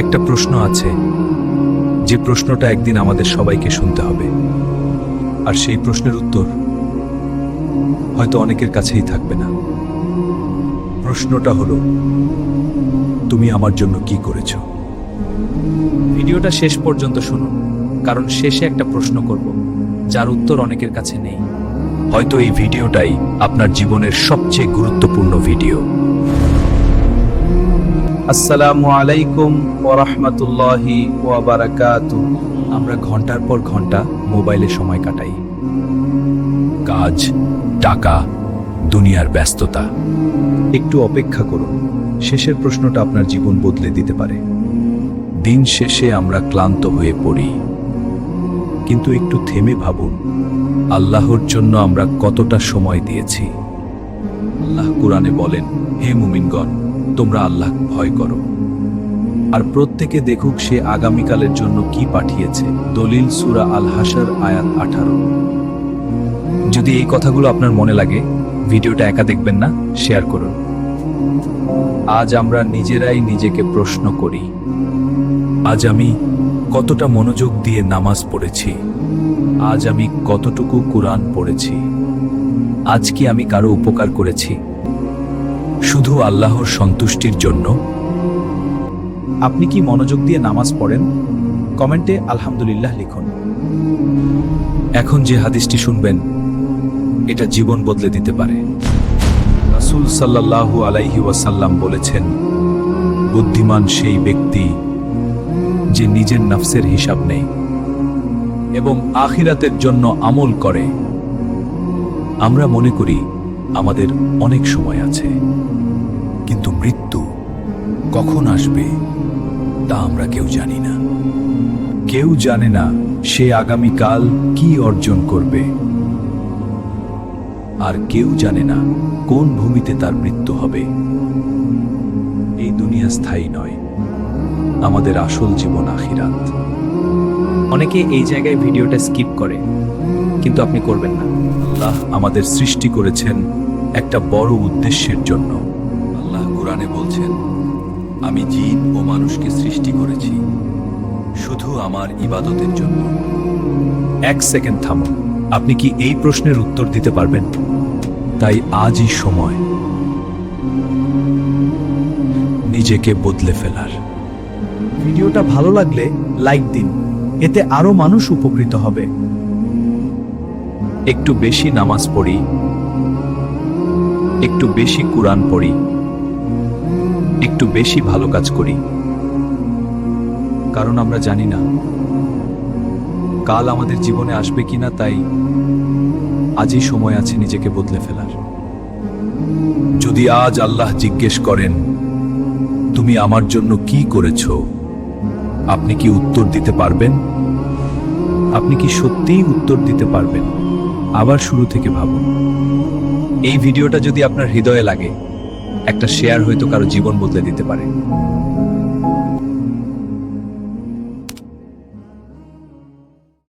একটা প্রশ্ন আছে, যে প্রশ্নটা একদিন আমাদের সবাইকে শুনতে হবে, আর সেই প্রশ্নের উত্তর হয়তো অনেকের কাছেই থাকবে না। প্রশ্নটা হলো, তুমি আমার জন্য কি করেছো? ভিডিওটা শেষ পর্যন্ত শুনুন, কারণ শেষে একটা প্রশ্ন করব যার উত্তর অনেকের কাছে নেই। হয়তো এই ভিডিওটাই আপনার জীবনের সবচেয়ে গুরুত্বপূর্ণ ভিডিও। আসসালামু আলাইকুম ওয়া রাহমাতুল্লাহি ওয়া বারাকাতুহু। আমরা ঘন্টার পর ঘন্টা মোবাইলে সময় কাটাই, কাজ, টাকা, দুনিয়ার ব্যস্ততা। একটু অপেক্ষা করুন, শেষের প্রশ্নটা আপনার জীবন বদলে দিতে পারে। দিন শেষে আমরা ক্লান্ত হয়ে পড়ি, কিন্তু একটু থেমে ভাবুন, আল্লাহর জন্য আমরা কতটা সময় দিয়েছি। আল্লাহ কুরআনে বলেন, হে মুমিনগণ, তোমরা আল্লাহ ভয় করো, আর প্রত্যেকে দেখুক সে আগামীকালের জন্য কি পাঠিয়েছে। দলিল সূরা আল হাশর আয়াত 18। যদি এই কথাগুলো আপনার মনে লাগে, ভিডিওটা একা দেখবেন না, শেয়ার করুন। আজ আমরা নিজেরাই নিজেকে প্রশ্ন করি, আজ আমি কতটা মনোযোগ দিয়ে নামাজ পড়েছি? আজ আমি কতটুকু কুরআন পড়েছি? আজ কি আমি কারো উপকার করেছি শুধু আল্লাহর সন্তুষ্টির জন্য? আপনি কি মনোযোগ দিয়ে নামাজ পড়েন? কমেন্টে আলহামদুলিল্লাহ লিখুন। এখন যে হাদিসটি শুনবেন, এটা জীবন বদলে দিতে পারে। রাসূল সাল্লাল্লাহু আলাইহি ওয়াসাল্লাম বলেছেন, বুদ্ধিমান সেই ব্যক্তি যে নিজের নফসের হিসাব নেই এবং আখিরাতের জন্য আমল করে। আমরা মনে করি আমাদের অনেক সময় আছে, কিন্তু মৃত্যু কখন আসবে তা আমরা কেউ জানি না। কেউ জানে না সে আগামীকাল কি অর্জন করবে, আর কেউ জানে না কোন ভূমিতে তার মৃত্যু হবে। এই দুনিয়া স্থায়ী নয়, আমাদের আসল জীবন আখিরাত। অনেকে এই জায়গায় ভিডিওটা স্কিপ করে, কিন্তু আপনি করবেন না। আল্লাহ আমাদের সৃষ্টি করেছেন একটা বড় উদ্দেশ্যের জন্য। আল্লাহ কুরআনে বলছেন, আমি জিন ও মানুষকে সৃষ্টি করেছি শুধু আমার ইবাদতের জন্য। এক সেকেন্ড থামুন, আপনি কি এই প্রশ্নের উত্তর দিতে পারবেন? তাই আজই সময় নিজেকে বদলে ফেলার। ভিডিওটা ভালো লাগলে লাইক দিন, এতে আরো মানুষ উপকৃত হবে। একটু বেশি নামাজ পড়ি, একটু বেশি কুরআন পড়ি, একটু বেশি ভালো কাজ করি, কারণ আমরা জানি না কাল আমাদের জীবনে আসবে কিনা। তাই আজই সময় আছে নিজেকে বদলে ফেলার। যদি আজ আল্লাহ জিজ্ঞেস করেন, তুমি আমার জন্য কি করেছো, আপনি কি উত্তর দিতে পারবেন? আপনি কি সত্যিই উত্তর দিতে পারবেন? আবার শুরু থেকে ভাবুন। এই ভিডিওটা যদি আপনার হৃদয়ে লাগে, একটা শেয়ার হয়তো কারো জীবন বদলে দিতে পারে।